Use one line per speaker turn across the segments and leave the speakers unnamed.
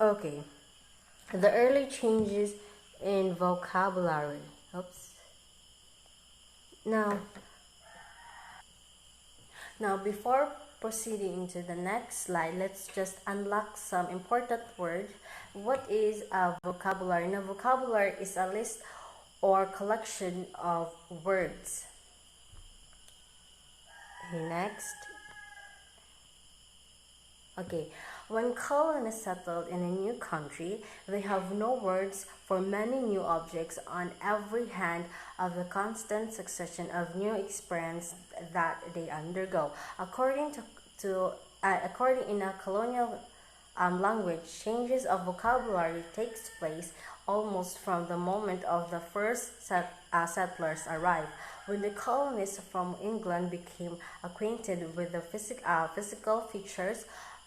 Okay, the early changes in vocabulary. Oops. Now, before proceeding into the next slide, let's just unlock some important words. What is a vocabulary? Now, vocabulary is a list or collection of words. Okay, next. Okay, when colonists settled in a new country, they have no words for many new objects on every hand of the constant succession of new experience that they undergo. According in a colonial language, changes of vocabulary takes place almost from the moment of the first settlers arrive. When the colonists from England became acquainted with the physical features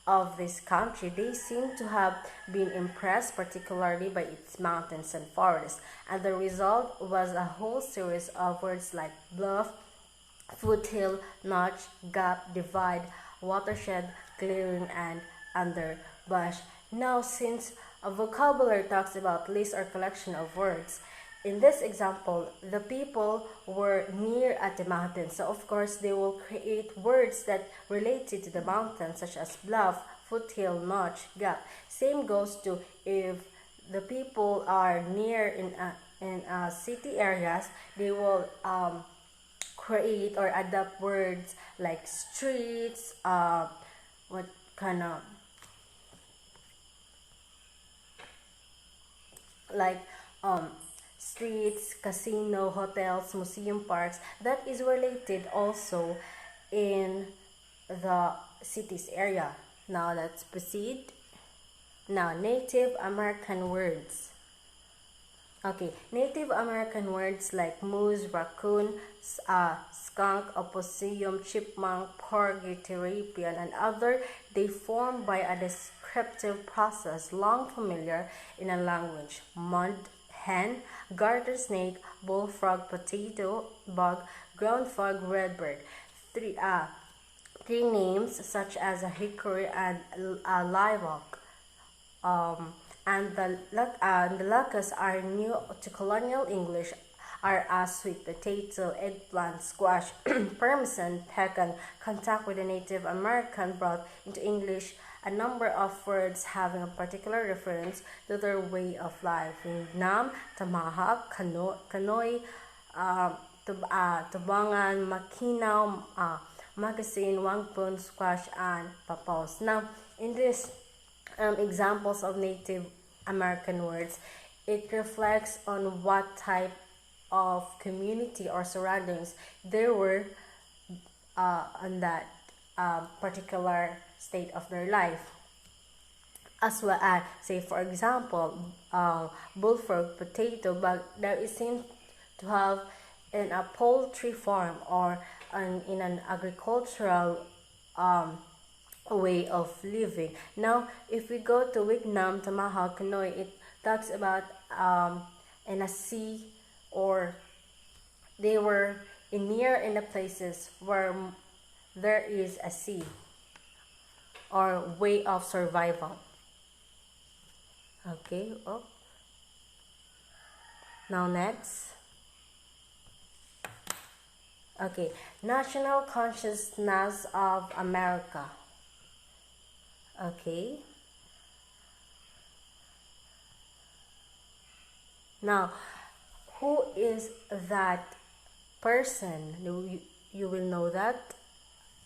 of this country, they seem to have been impressed particularly by its mountains and forests, and the result was a whole series of words like bluff, foothill, notch, gap, divide, watershed, clearing, and underbrush. Now, since a vocabulary talks about list or collection of words, in this example, the people were near at the mountain, so of course they will create words that related to the mountain, such as bluff, foothill, notch, gap. Same goes to if the people are near in city areas, they will create or adapt words like streets, what kind of like streets, casino, hotels, museum parks that is related also in the cities area. Now let's proceed. Now, Native American words. Okay, Native American words like moose, raccoon, skunk, opossum, chipmunk, porgy, terrapin, and other, they form by a descriptive process long familiar in a language. Mud hen, garter snake, bullfrog, potato bug, ground frog, redbird. Three, uh, Three names such as a hickory and a live oak and the locust are new to colonial English are as sweet potato, eggplant, squash, parmesan, pecan. Contact with the Native American brought into English a number of words having a particular reference to their way of life. Nam, tamahak, kanoy, tubangan, makinaw, magazine, wangpun, squash, and papaws. Now, in this examples of Native American words, it reflects on what type of community or surroundings there were on that particular state of their life. As well as, say for example, bullfrog, potato bug, that is seen to have in a poultry farm or in an agricultural way of living. Now, if we go to Wignam, Tomahawk, Hanoi, it talks about in a sea, or they were in the places where there is a sea or way of survival. Okay, oh. Now next. Okay, national consciousness of America. Okay. Now, who is that person? You will know that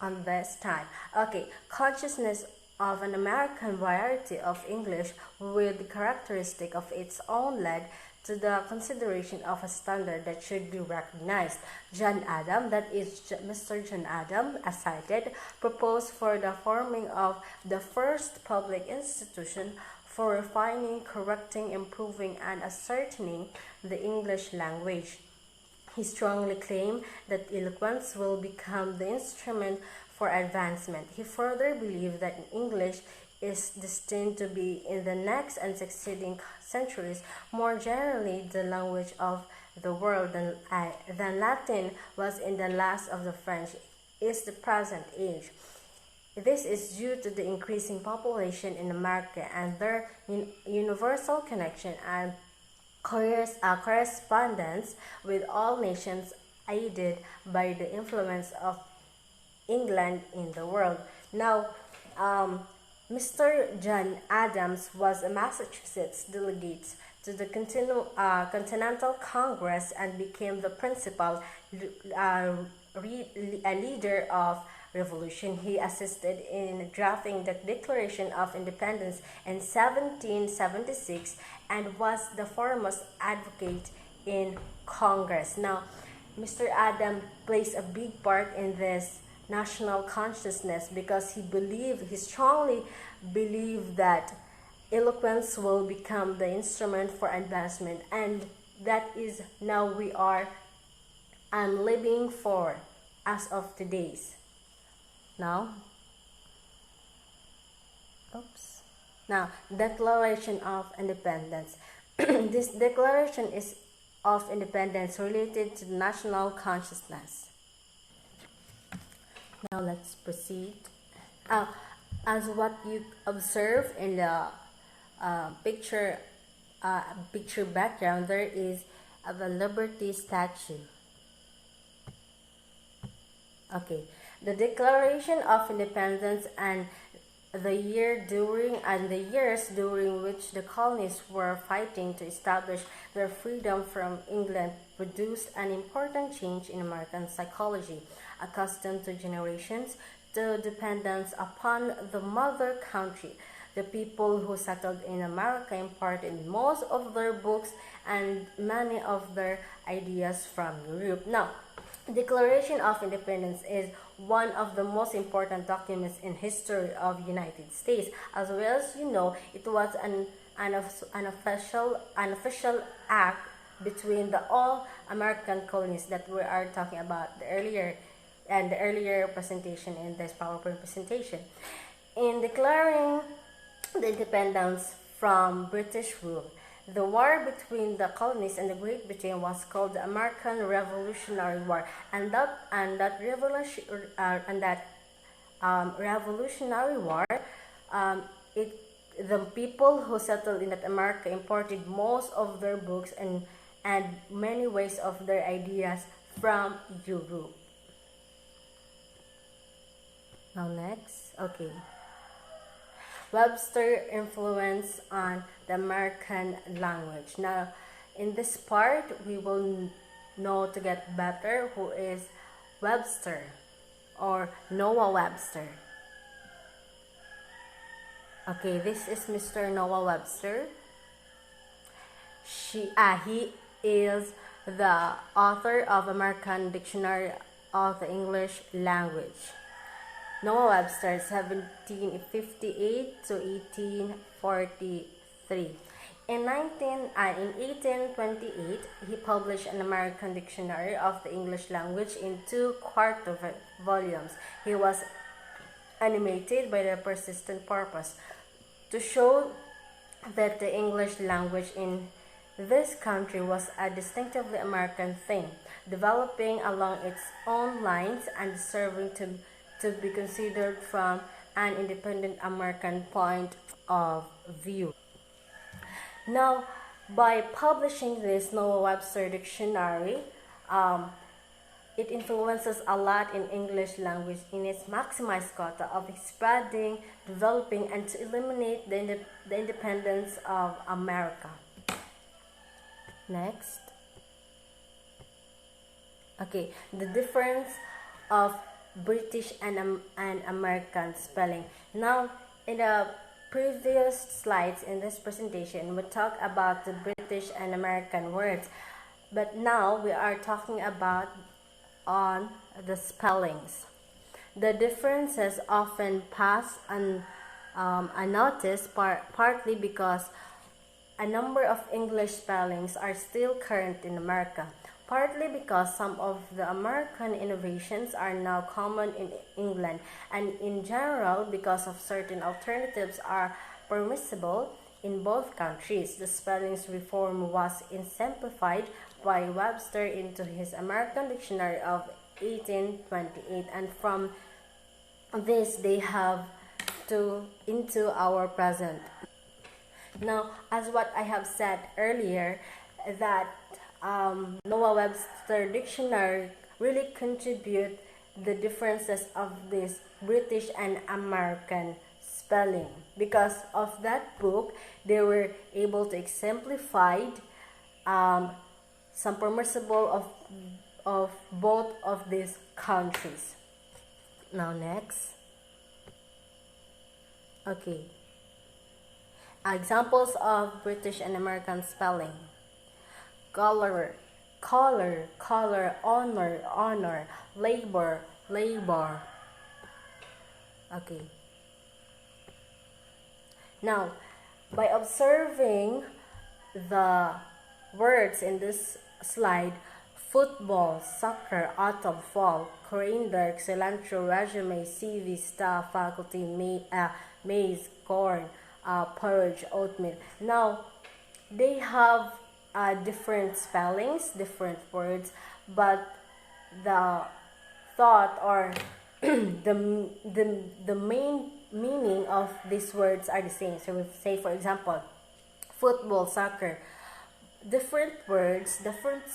on this time. Okay, consciousness of an American variety of English with the characteristic of its own led to the consideration of a standard that should be recognized. John Adam, that is Mr. John Adam, as cited, proposed for the forming of the first public institution for refining, correcting, improving, and ascertaining the English language. He strongly claimed that eloquence will become the instrument for advancement. He further believed that English is destined to be, in the next and succeeding centuries, more generally the language of the world than Latin was in the last of the French is the present age. This is due to the increasing population in America and their universal connection and correspondence with all nations, aided by the influence of England in the world. Now, um, Mr. John Adams was a Massachusetts delegate to the Continental Congress and became the principal leader of revolution. He assisted in drafting the Declaration of Independence in 1776 and was the foremost advocate in Congress. Now, Mr. Adam plays a big part in this national consciousness because he strongly believed that eloquence will become the instrument for advancement, and that is now we are living for as of today's. Now, oops. Now, Declaration of Independence. This Declaration is of Independence related to national consciousness. Now let's proceed. As what you observe in the picture background, there is the Liberty statue. Okay, the Declaration of Independence and the years during which the colonies were fighting to establish their freedom from England produced an important change in American psychology. Accustomed to generations to dependence upon the mother country, the people who settled in America imported most of their books and many of their ideas from Europe. Now, Declaration of Independence is one of the most important documents in history of United States. As well as you know, it was an official act between the all American colonies that we are talking about the earlier presentation in this PowerPoint presentation. In declaring the independence from British rule, the war between the colonies and the Great Britain was called the American Revolutionary War, and that Revolutionary War, the people who settled in that America imported most of their books and many ways of their ideas from Europe. Now next, okay. Webster influence on the American language. Now, in this part, we will know to get better who is Webster or Noah Webster. Okay, this is Mr. Noah Webster. He is the author of American Dictionary of the English Language. Noah Webster, 1758 to 1843. In 1828, he published an American Dictionary of the English Language in 2 quarto volumes. He was animated by the persistent purpose to show that the English language in this country was a distinctively American thing, developing along its own lines and deserving to be considered from an independent American point of view. Now, by publishing this Noah Webster Dictionary, it influences a lot in English language in its maximized quota of spreading, developing, and to eliminate the independence of America. Next. Okay, the difference of British and American spelling. Now, in the previous slides in this presentation, we talked about the British and American words, but now we are talking about on the spellings. The differences often pass unnoticed, partly because a number of English spellings are still current in America, partly because some of the American innovations are now common in England, and in general because of certain alternatives are permissible in both countries. The spellings reform was simplified by Webster into his American Dictionary of 1828, and from this they have to into our present. Now, as what I have said earlier, that Noah Webster Dictionary really contribute the differences of this British and American spelling. Because of that book, they were able to exemplify some permissible of both of these countries. Now next. Okay. Examples of British and American spelling. Color, honor, labor. Okay. Now, by observing the words in this slide, football, soccer, autumn, fall, coriander, cilantro, resume, CV, staff, faculty, maize, corn, porridge, oatmeal. Now, they have different spellings, different words, but the thought or the main meaning of these words are the same. So we say, for example, football, soccer, different words, different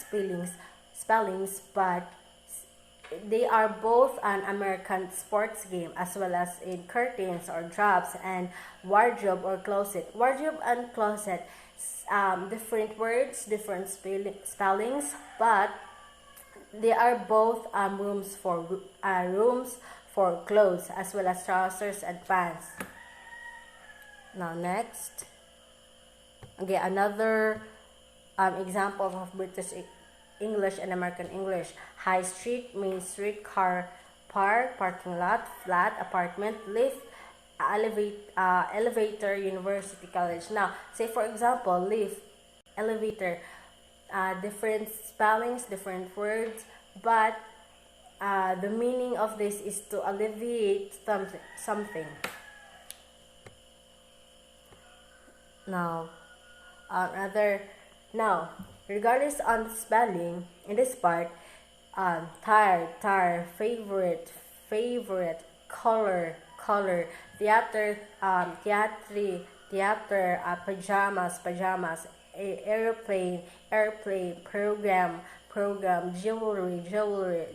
spellings, but they are both an American sports game, as well as in curtains or drops and wardrobe or closet. Wardrobe and closet, different words, different spellings, but they are both rooms for clothes, as well as trousers and pants. Now next. Okay, another example of British English and American English. High street, main street, car park, parking lot, flat, apartment, lift, elevator, university, college. Now, say for example, lift, elevator, different spellings, different words, but the meaning of this is to alleviate something. Now, regardless on the spelling, in this part, tire, favorite, color, theater, theater, pajamas, airplane, program, jewelry,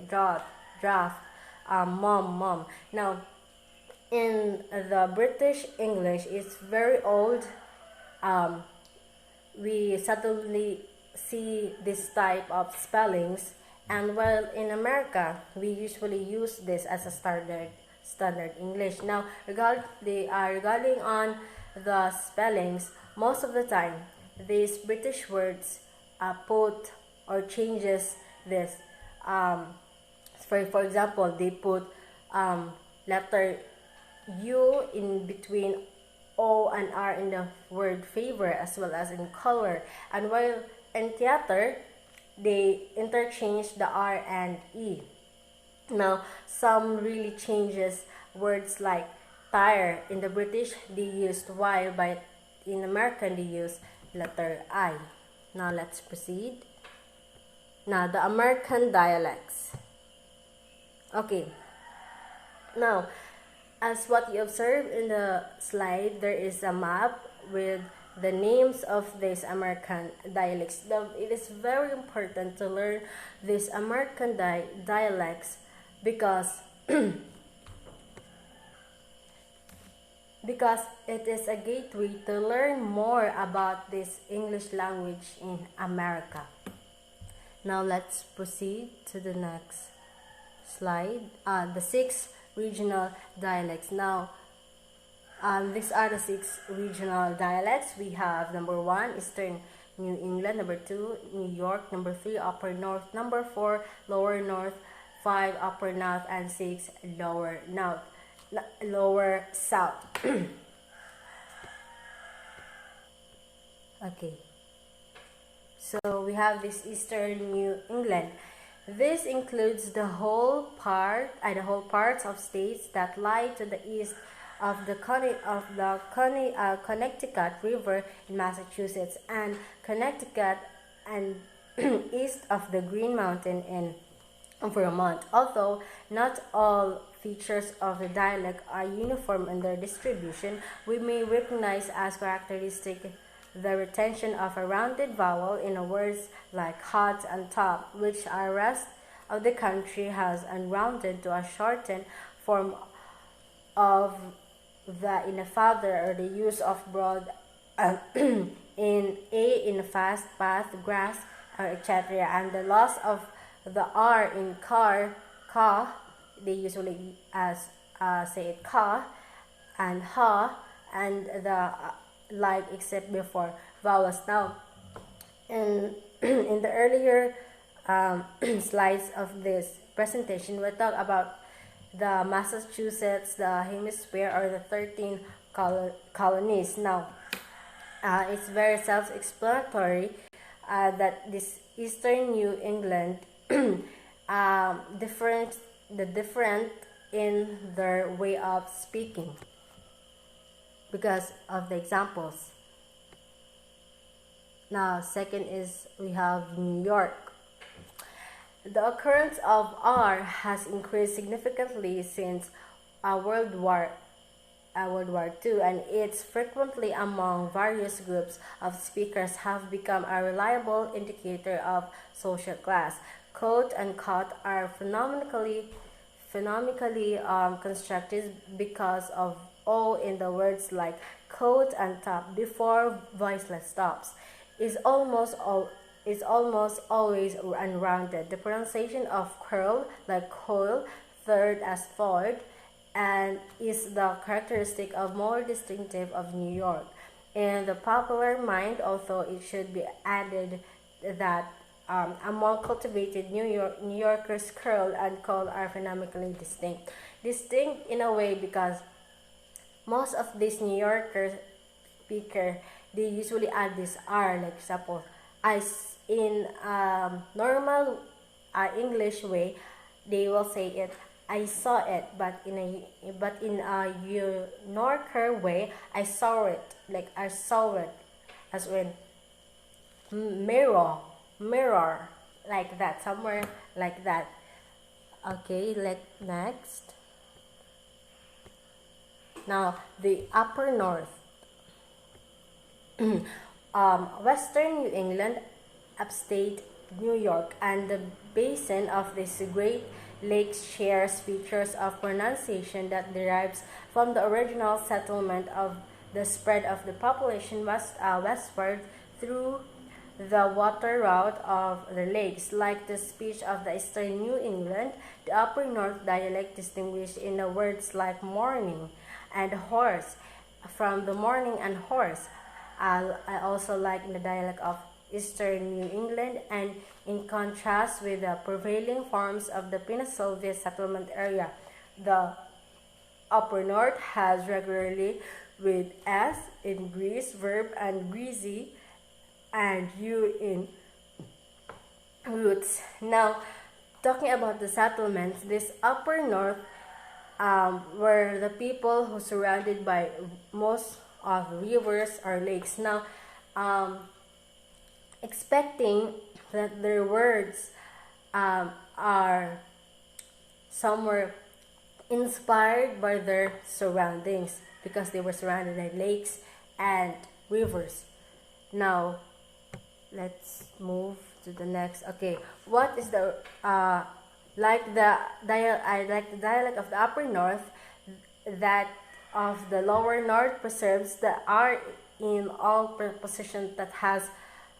draft, mom. Now, in the British English, it's very old. We suddenly see this type of spellings, and while in America we usually use this as a standard English. Now, regarding on the spellings, most of the time these British words put or changes this. For example, they put letter U in between O and R in the word favor, as well as in color. And while in theater, they interchange the R and E. Now, some really changes words like tire. In the British, they used Y, but in American, they use letter I. Now, let's proceed. Now, the American dialects. Okay. Now, as what you observe in the slide, there is a map with the names of these American dialects. Now, it is very important to learn these American dialects because because it is a gateway to learn more about this English language in America. Now let's proceed to the next slide. The 6 regional dialects. Now, these are the 6 regional dialects. We have number 1, Eastern New England. Number 2, New York. Number 3, Upper North. Number 4, Lower North. 5, Upper North. And 6, Lower North. Lower South. Okay. So we have this Eastern New England. This includes the whole parts of states that lie to the east of the Connecticut River in Massachusetts, and Connecticut, and east of the Green Mountain in for a month. Although not all features of the dialect are uniform in their distribution, we may recognize as characteristic the retention of a rounded vowel in words like hot and top, which the rest of the country has unrounded to a shortened form of the in a father, or the use of broad in a in a fast path, grass, etc., and the loss of the r in car, ka. They usually as say it ka and ha, and the like, except before vowels. Now, in in the earlier slides of this presentation, we talk about the Massachusetts, the hemisphere, or the 13 colonies. Now, it's very self-explanatory that this Eastern New England different in their way of speaking because of the examples. Now, second is we have New York. The occurrence of R has increased significantly since World War II, and it's frequently among various groups of speakers have become a reliable indicator of social class. Quote and cut are phenomenically constructed because of O in the words like coat and top before voiceless stops is almost always unrounded. The pronunciation of curl like coil, third as third, and is the characteristic of more distinctive of New York. In the popular mind, although it should be added that among cultivated New Yorkers, curl and call are phenomenally distinct. Distinct in a way because most of these New Yorker speaker, they usually add this R, like example, in normal English way, they will say it, I saw it, but in a New Yorker way, I saw it, like I saw it, as when mirror, like that, somewhere like that. Okay, next. Now, the upper north. Western New England, upstate New York, and the basin of these Great Lakes shares features of pronunciation that derives from the original settlement of the spread of the population westward through the water route of the lakes. Like the speech of the Eastern New England, the Upper North dialect distinguished in the words like morning and horse from the morning and horse. I also like in the dialect of Eastern New England, and in contrast with the prevailing forms of the Pennsylvania settlement area, the Upper North has regularly with S in grease, verb, and greasy, and U in roots. Now, talking about the settlements, this Upper North were the people who surrounded by most of rivers or lakes. Now, expecting that their words are somewhere inspired by their surroundings because they were surrounded by lakes and rivers. Now, let's move to the next. Okay, what is the I like the dialect of the Upper North, that of the Lower North preserves the R in all prepositions that has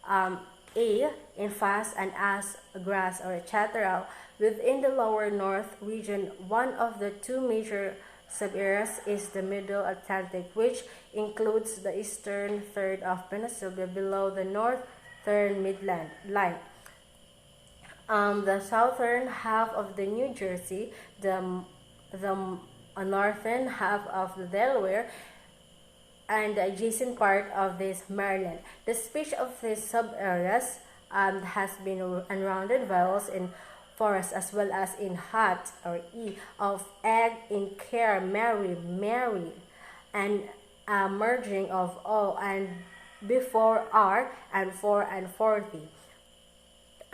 a in fast and as, grass, or etc. Within the Lower North region, one of the two major subareas is the Middle Atlantic, which includes the eastern third of Pennsylvania below the northern Midland line. The southern half of the New Jersey, the northern half of the Delaware, and the adjacent part of this Maryland. The speech of these sub-areas has been unrounded vowels in forest as well as in hot or e, of egg in care, marry, and merging of o and before r and for and 40.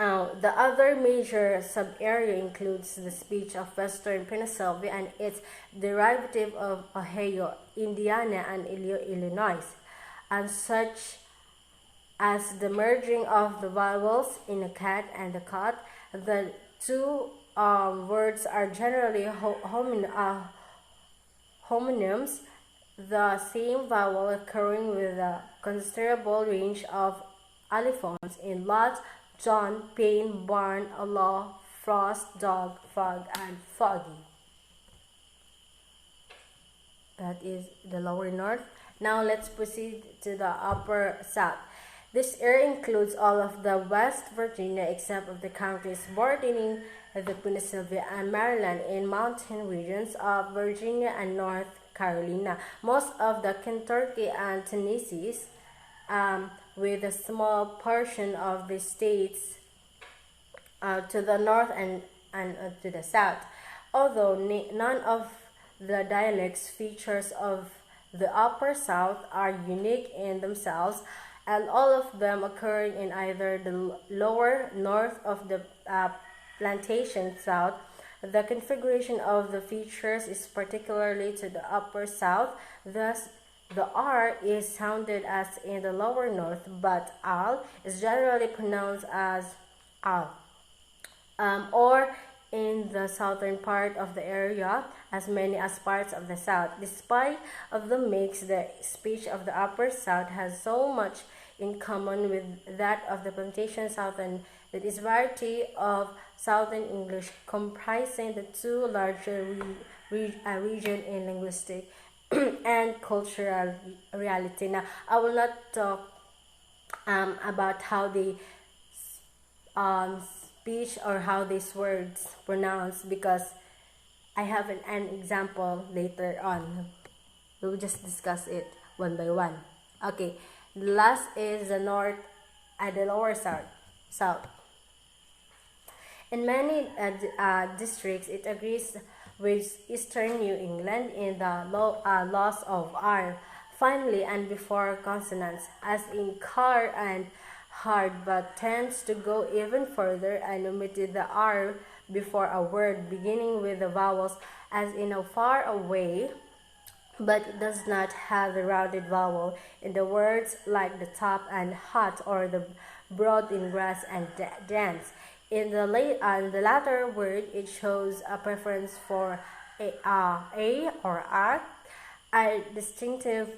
The other major sub-area includes the speech of Western Pennsylvania and its derivative of Ohio, Indiana, and Illinois, and such as the merging of the vowels in a cat and a cat. The two words are generally homonyms, the same vowel occurring with a considerable range of allophones in lot, John, pain, barn, law, frost, dog, fog, and foggy. That is the lower north. Now let's proceed to the upper south. This area includes all of the West Virginia except of the counties bordering the Pennsylvania and Maryland in mountain regions of Virginia and North Carolina, most of the Kentucky and Tennessee, with a small portion of the states to the north and to the south. Although none of the dialects features of the upper south are unique in themselves, and all of them occurring in either the lower north of the plantation south, the configuration of the features is particularly to the upper south. Thus, the R is sounded as in the lower north, but al is generally pronounced as al. Or in the southern part of the area, as many as parts of the south. Despite of the mix, the speech of the upper south has so much in common with that of the plantation south, and that is variety of Southern English comprising the two larger region in linguistic and cultural reality. Now, I will not talk about how the speech or how these words pronounced, because I have an example later on. We'll just discuss it one by one. Okay, the last is the north and the lower south. In many districts, it agrees with eastern New England in the loss of R finally and before consonants, as in car and hard, but tends to go even further and omitted the R before a word beginning with the vowels, as in a far away, but it does not have the rounded vowel in the words like the top and hot, or the broad in grass and dance. In the latter word, it shows a preference for a or R. A distinctive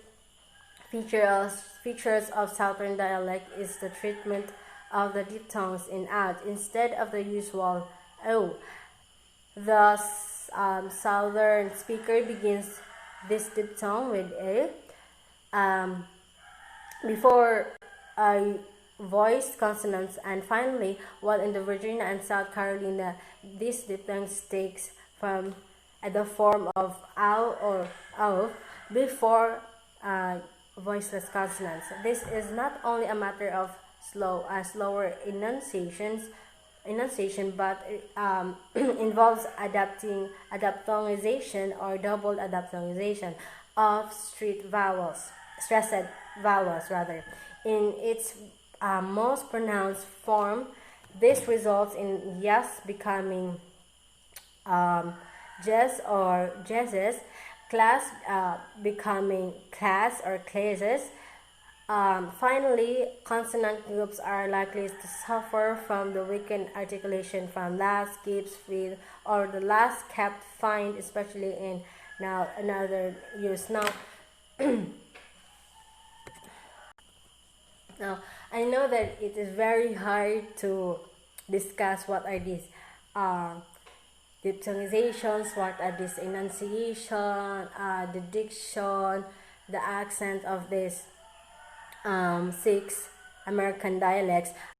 features of Southern dialect is the treatment of the diphthongs in out instead of the usual O. The Southern speaker begins this diphthong with A before a voiced consonants, and finally, while in the Virginia and South Carolina, this diphthong takes from the form of ow or o before voiceless consonants. This is not only a matter of slower enunciation, but involves adaptongization or double adaptongization of stressed vowels rather. In its most pronounced form, this results in yes becoming jess or jesses, class becoming class or classes. Finally, consonant groups are likely to suffer from the weakened articulation from last, keeps, feel, or the last kept, find, especially in now another use. Now, I know that it is very hard to discuss what are these diphthongizations, what are these enunciation, the diction, the accent of these 6 American dialects.